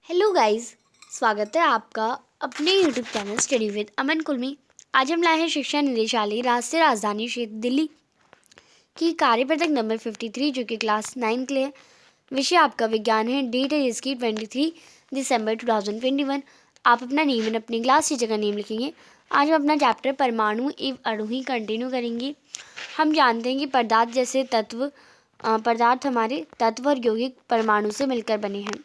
Hello guys, स्वागत है आपका अपने यूट्यूब चैनल स्टडी विद अमन कुल में। आज हम लाए हैं शिक्षा निदेशालय राष्ट्रीय राजधानी क्षेत्र दिल्ली की कार्यपत्रक नंबर 53 जो कि क्लास 9 के लिए। विषय आपका विज्ञान है। डेट है इसकी 23 दिसंबर 2021। आप अपना नेम एंड अपनी क्लास की जगह नेम लिखेंगे। आज हम अपना चैप्टर परमाणु एवं अणु ही कंटिन्यू करेंगे। हम जानते हैं कि पदार्थ हमारे तत्व और यौगिक परमाणु से मिलकर बने हैं।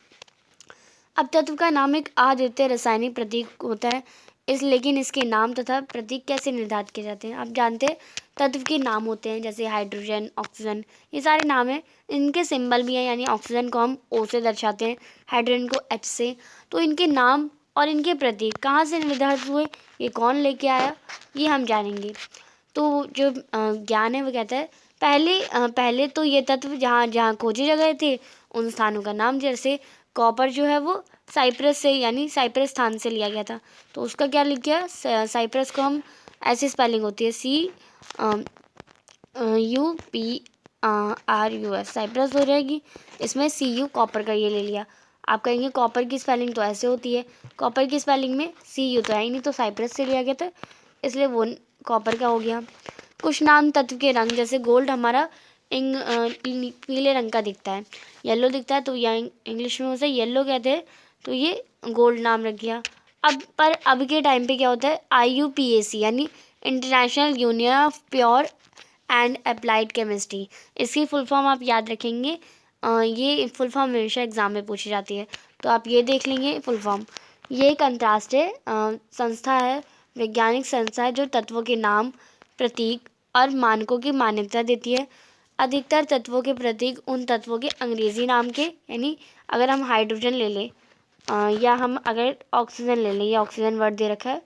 अब तत्व का नाम एक अद्वितीय रासायनिक प्रतीक होता है, लेकिन इसके नाम तथा प्रतीक कैसे निर्धारित किए जाते हैं। आप जानते हैं तत्व के नाम होते हैं जैसे हाइड्रोजन, ऑक्सीजन, ये सारे नाम हैं। इनके सिंबल भी हैं, यानी ऑक्सीजन को हम O से दर्शाते हैं, हाइड्रोजन को H से। तो इनके नाम और इनके प्रतीक कहाँ से निर्धारित हुए, ये कौन लेके आया, ये हम जानेंगे। तो जो ज्ञान है वो कहता है पहले तो ये तत्व जहाँ जहाँ खोजे गए थे उन स्थानों का नाम, जैसे कॉपर जो है वो साइप्रस से, यानी साइप्रस स्थान से लिया गया था। तो उसका क्या लिख गया, साइप्रस को हम ऐसी स्पेलिंग होती है CUPRUS, साइप्रस हो जाएगी। इसमें CU कॉपर का ये ले लिया। आप कहेंगे कॉपर की स्पेलिंग तो ऐसे होती है, कॉपर की स्पेलिंग में CU तो है ही नहीं, तो साइप्रस से लिया गया था, इसलिए वो कॉपर का हो गया। कुछ नाम तत्व के रंग, जैसे गोल्ड हमारा पीले रंग का दिखता है, येलो दिखता है, तो या इंग्लिश में उसे येलो कहते हैं, तो ये गोल्ड नाम रख गया। अब के टाइम पे क्या होता है, IUPAC यानी international union of pure and applied chemistry, इसकी फुल फॉर्म आप याद रखेंगे। ये फुल फॉर्म हमेशा एग्जाम में पूछी जाती है, तो आप ये देख लेंगे फुल फॉर्म। ये एक अंतर्राष्ट्रीय संस्था है, वैज्ञानिक संस्था है जो तत्वों के नाम, प्रतीक और मानकों की मान्यता देती है। अधिकतर तत्वों के प्रतीक उन तत्वों के अंग्रेजी नाम के, यानी अगर हम हाइड्रोजन ले लें या हम अगर ऑक्सीजन ले लें, या ऑक्सीजन वर्ड दे रखा है,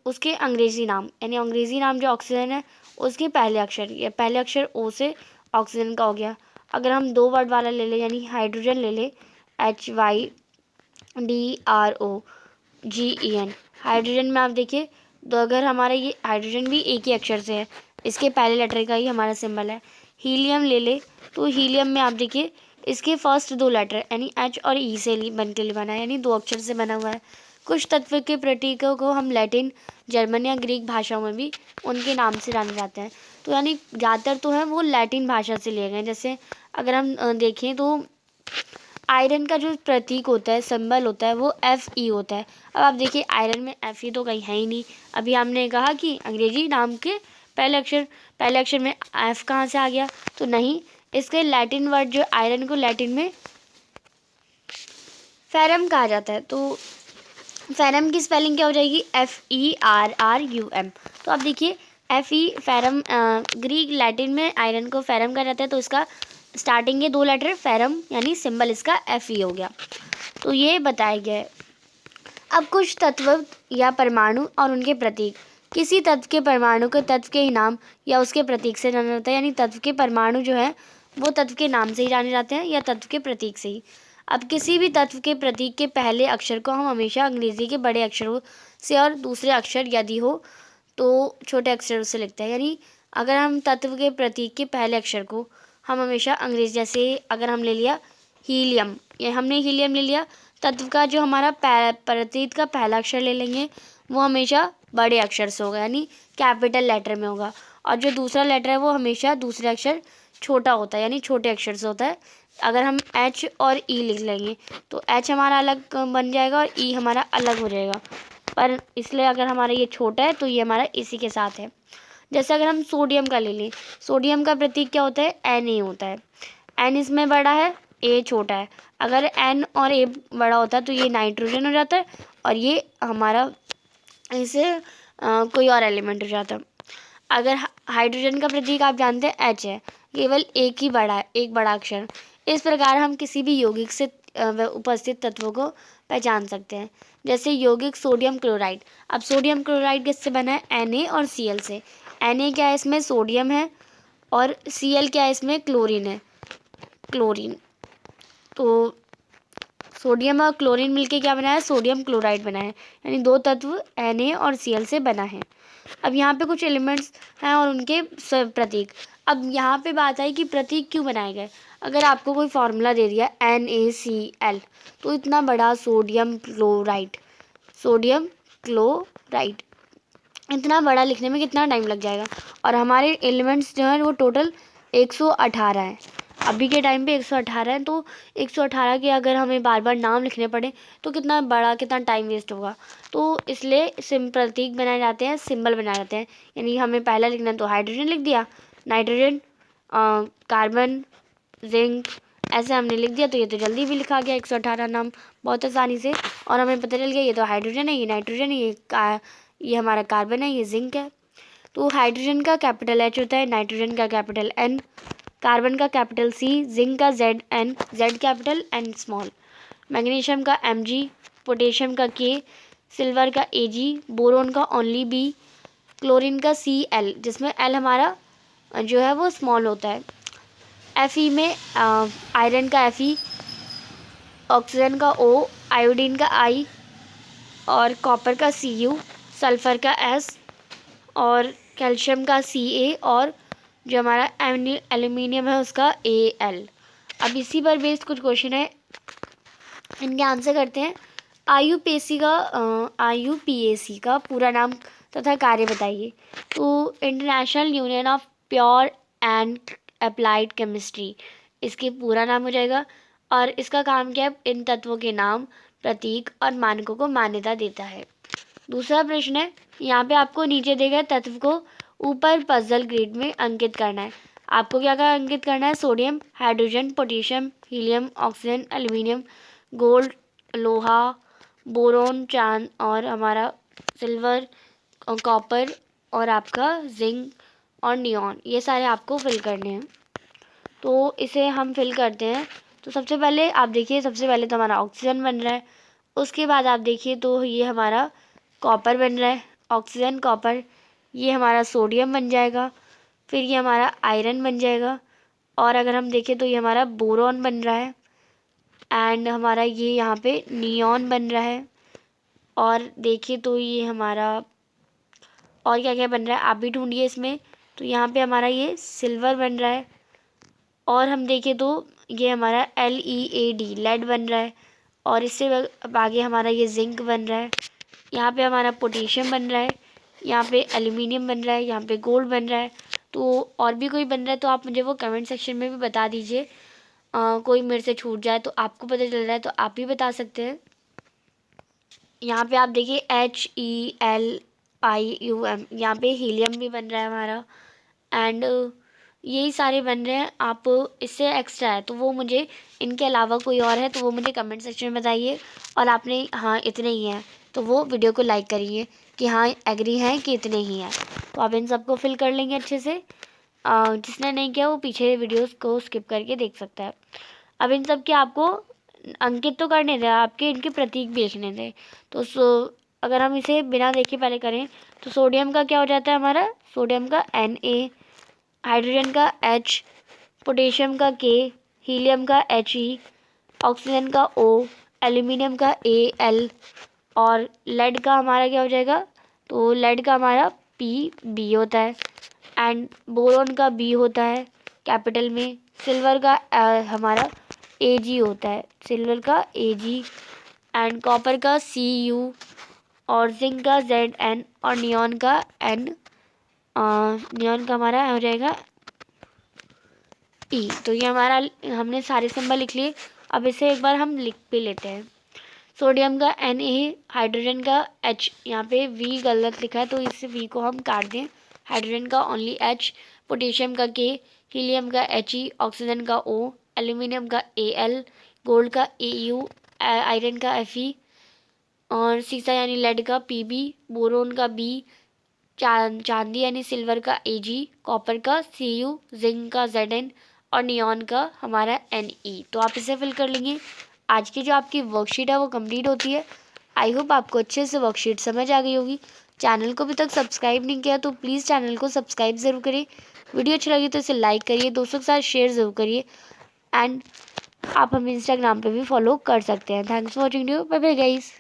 उसके अंग्रेजी नाम, यानी अंग्रेजी नाम जो ऑक्सीजन है उसके पहले अक्षर, या पहले अक्षर O से ऑक्सीजन का हो गया। अगर हम 2 वर्ड वाला ले लें, यानी हाइड्रोजन ले लें, HYDROGEN, हाइड्रोजन में आप देखिए, तो अगर हमारा ये हाइड्रोजन भी एक ही अक्षर से है, इसके पहले लेटर का ही हमारा सिंबल है। हीलियम ले ले, तो हीलियम में आप देखिए इसके फर्स्ट 2 लेटर यानी H और E से बना है, यानी 2 अक्षर से बना हुआ है। कुछ तत्व के प्रतीकों को हम लैटिन, जर्मन या ग्रीक भाषाओं में भी उनके नाम से जाने जाते हैं। तो यानी ज़्यादातर तो है वो लैटिन भाषा से लिए गए। जैसे अगर हम देखें तो आयरन का जो प्रतीक होता है, सिंबल होता है, वो Fe होता है। अब आप देखिए आयरन में Fe तो कहीं है ही नहीं। अभी हमने कहा कि अंग्रेजी नाम के पहले अक्षर में F कहाँ से आ गया, तो नहीं, इसके लैटिन वर्ड जो आयरन को लैटिन में फेरम कहा जाता है। तो फेरम की स्पेलिंग क्या हो जाएगी, FERRUM। तो आप देखिए Fe फेरम, ग्रीक लैटिन में आयरन को फेरम कहा जाता है, तो इसका स्टार्टिंग के 2 लेटर फेरम, यानी सिंबल इसका Fe हो गया। तो ये बताया गया है। अब कुछ तत्व या परमाणु और उनके प्रतीक। किसी तत्व के परमाणु को तत्व के ही नाम या उसके प्रतीक से जाना जाता है, यानी तत्व के परमाणु जो है वो तत्व के नाम से ही जाने जाते हैं या तत्व के प्रतीक से ही। अब किसी भी तत्व के प्रतीक के पहले अक्षर को हम हमेशा अंग्रेजी के बड़े अक्षरों से और दूसरे अक्षर यदि हो तो छोटे अक्षरों से लिखते हैं। यानी अगर हम तत्व के प्रतीक के पहले अक्षर को हम हमेशा अंग्रेजी, जैसे अगर हम ले लिया हीलियम, ये हमने हीलियम ले लिया, तत्व का जो हमारा प्रतीक का पहला अक्षर ले लेंगे वो हमेशा बड़े अक्षर से होगा, यानी कैपिटल लेटर में होगा, और जो दूसरा लेटर है वो हमेशा दूसरे अक्षर छोटा होता है, यानी छोटे अक्षर से होता है। अगर हम H और E लिख लेंगे तो H हमारा अलग बन जाएगा और E हमारा अलग हो जाएगा, पर इसलिए अगर हमारा ये छोटा है तो ये हमारा इसी के साथ है। जैसे अगर हम सोडियम का ले लें, सोडियम का प्रतीक क्या होता है, Na होता है। N इसमें बड़ा है, A छोटा है। अगर N और A बड़ा होता है तो ये नाइट्रोजन हो जाता है और ये हमारा इसे कोई और एलिमेंट हो जाता है। अगर हाइड्रोजन का प्रतीक आप जानते हैं H है, केवल एक ही बड़ा है, एक बड़ा अक्षर। इस प्रकार हम किसी भी यौगिक से उपस्थित तत्वों को पहचान सकते हैं। जैसे यौगिक सोडियम क्लोराइड। अब सोडियम क्लोराइड किससे बना है, Na और Cl से। Na क्या है, इसमें सोडियम है, और Cl क्या है, इसमें क्लोरीन है, क्लोरीन। तो सोडियम और क्लोरीन मिलके क्या बना है, सोडियम क्लोराइड बना है, यानी 2 तत्व Na और Cl से बना है। अब यहाँ पे कुछ एलिमेंट्स हैं और उनके प्रतीक। अब यहाँ पे बात आई कि प्रतीक क्यों बनाए गए। अगर आपको कोई फार्मूला दे दिया NaCl, तो इतना बड़ा सोडियम क्लोराइड इतना बड़ा लिखने में कितना टाइम लग जाएगा। और हमारे एलिमेंट्स जो हैं वो टोटल 118 हैं। अभी के टाइम पे 118 हैं, तो 118 के अगर हमें बार बार नाम लिखने पड़े तो कितना टाइम वेस्ट होगा। तो इसलिए प्रतीक बनाए जाते हैं, सिंबल बनाए जाते हैं। यानी हमें पहला लिखना तो हाइड्रोजन लिख दिया, नाइट्रोजन, कार्बन, जिंक, ऐसे हमने लिख दिया। तो ये तो जल्दी भी लिखा गया 118 नाम बहुत आसानी से। और हमें पता चल गया ये तो हाइड्रोजन है, ये नाइट्रोजन है, ये हमारा कार्बन है, ये जिंक है। तो हाइड्रोजन का कैपिटल H होता है, नाइट्रोजन का कैपिटल N, कार्बन का कैपिटल C, जिंक का ZN, Z capital, N small, magnesium का Mg, पोटेशियम का K, सिल्वर का Ag, बोरोन का ओनली B, क्लोरीन का Cl, जिसमें L हमारा जो है वो स्मॉल होता है। Fe में आयरन का Fe, ऑक्सीजन का O, आयोडीन का I, और कॉपर का Cu, सल्फर का S, और कैल्शियम का Ca, और जो हमारा एल्यूमिनियम है उसका Al। अब इसी पर बेस्ड कुछ क्वेश्चन है, इनके आंसर करते हैं। IUPAC का पूरा नाम तथा कार्य बताइए। तो international union of pure and applied chemistry इसके पूरा नाम हो जाएगा। और इसका काम क्या है, इन तत्वों के नाम, प्रतीक और मानकों को मान्यता देता है। दूसरा प्रश्न है, यहाँ पे आपको नीचे दिए गए तत्व को ऊपर पजल ग्रिड में अंकित करना है। आपको क्या क्या अंकित करना है, sodium, hydrogen, potassium, helium, oxygen, aluminium, gold, लोहा, बोरोन, चांद, और हमारा सिल्वर, कॉपर, और आपका जिंक और नियॉन, ये सारे आपको फिल करने हैं। तो इसे हम फिल करते हैं। तो सबसे पहले आप देखिए, सबसे पहले तो हमारा ऑक्सीजन बन रहा है। उसके बाद आप देखिए तो ये हमारा कॉपर बन रहा है, ऑक्सीजन, कॉपर, ये हमारा सोडियम बन जाएगा। फिर ये हमारा आयरन बन जाएगा। और अगर हम देखें तो ये हमारा बोरॉन बन रहा है, एंड हमारा ये यहाँ पे नियॉन बन रहा है। और देखिए तो ये हमारा और क्या क्या बन रहा है आप भी ढूंढिए इसमें। तो यहाँ पे हमारा ये सिल्वर बन रहा है। और हम देखें तो ये हमारा LEAD लेड बन रहा है। और इससे आगे हमारा ये जिंक बन रहा है। यहाँ पे हमारा पोटेशियम बन रहा है, यहाँ पे एल्यूमिनियम बन रहा है, यहाँ पे गोल्ड बन रहा है। तो और भी कोई बन रहा है तो आप मुझे वो कमेंट सेक्शन में भी बता दीजिए। कोई मेरे से छूट जाए तो आपको पता चल रहा है तो आप भी बता सकते हैं। यहाँ पे आप देखिए HELIUM, यहाँ पे हीलियम भी बन रहा है हमारा। एंड यही सारे बन रहे हैं। आप इससे एक्स्ट्रा है तो वो मुझे, इनके अलावा कोई और है तो वो मुझे कमेंट सेक्शन में बताइए। और आपने हाँ इतने ही हैं तो वो वीडियो को लाइक करिए कि हाँ एग्री हैं कि इतने ही हैं। तो आप इन सबको फिल कर लेंगे अच्छे से। जिसने नहीं किया वो पीछे वीडियोस को स्किप करके देख सकता है। अब इन सब के आपको अंकित तो करने थे, आपके इनके प्रतीक भी लिखने थे। तो अगर हम इसे बिना देखे पहले करें तो सोडियम का क्या हो जाता है हमारा, सोडियम का Na, हाइड्रोजन का H, पोटेशियम का K, हीलियम का He, ऑक्सीजन का O, एल्यूमिनियम का Al, और लेड का हमारा क्या हो जाएगा, तो लेड का हमारा Pb होता है। एंड बोरोन का B होता है कैपिटल में। सिल्वर का हमारा Ag होता है, सिल्वर का Ag। एंड कॉपर का Cu, और जिंक का Zn, और नियॉन का N, नियॉन का हमारा हो जाएगा E। तो ये हमारा हमने सारे सिंबल लिख लिए। अब इसे एक बार हम लिख भी लेते हैं। सोडियम का Na, हाइड्रोजन का H, यहाँ पे V गलत लिखा है तो इस V को हम काट दें। हाइड्रोजन का ओनली H, पोटेशियम का K, हीलियम का He, ऑक्सीजन का O, एल्यूमिनियम का Al, गोल्ड का Au, आयरन का Fe, और सीसा यानी लेड का Pb, बोरोन का B, चांदी यानी सिल्वर का Ag, कॉपर का Cu, जिंक का Zn, और नियॉन का हमारा Ne। तो आप इसे फिल कर लेंगे। आज की जो आपकी वर्कशीट है वो कंप्लीट होती है। आई होप आपको अच्छे से वर्कशीट समझ आ गई होगी। चैनल को अभी तक सब्सक्राइब नहीं किया तो प्लीज़ चैनल को सब्सक्राइब ज़रूर करिए। वीडियो अच्छी लगी तो इसे लाइक करिए, दोस्तों के साथ शेयर ज़रूर करिए। एंड आप हमें इंस्टाग्राम पे भी फॉलो कर सकते हैं। Thanks for watching, bye bye guys.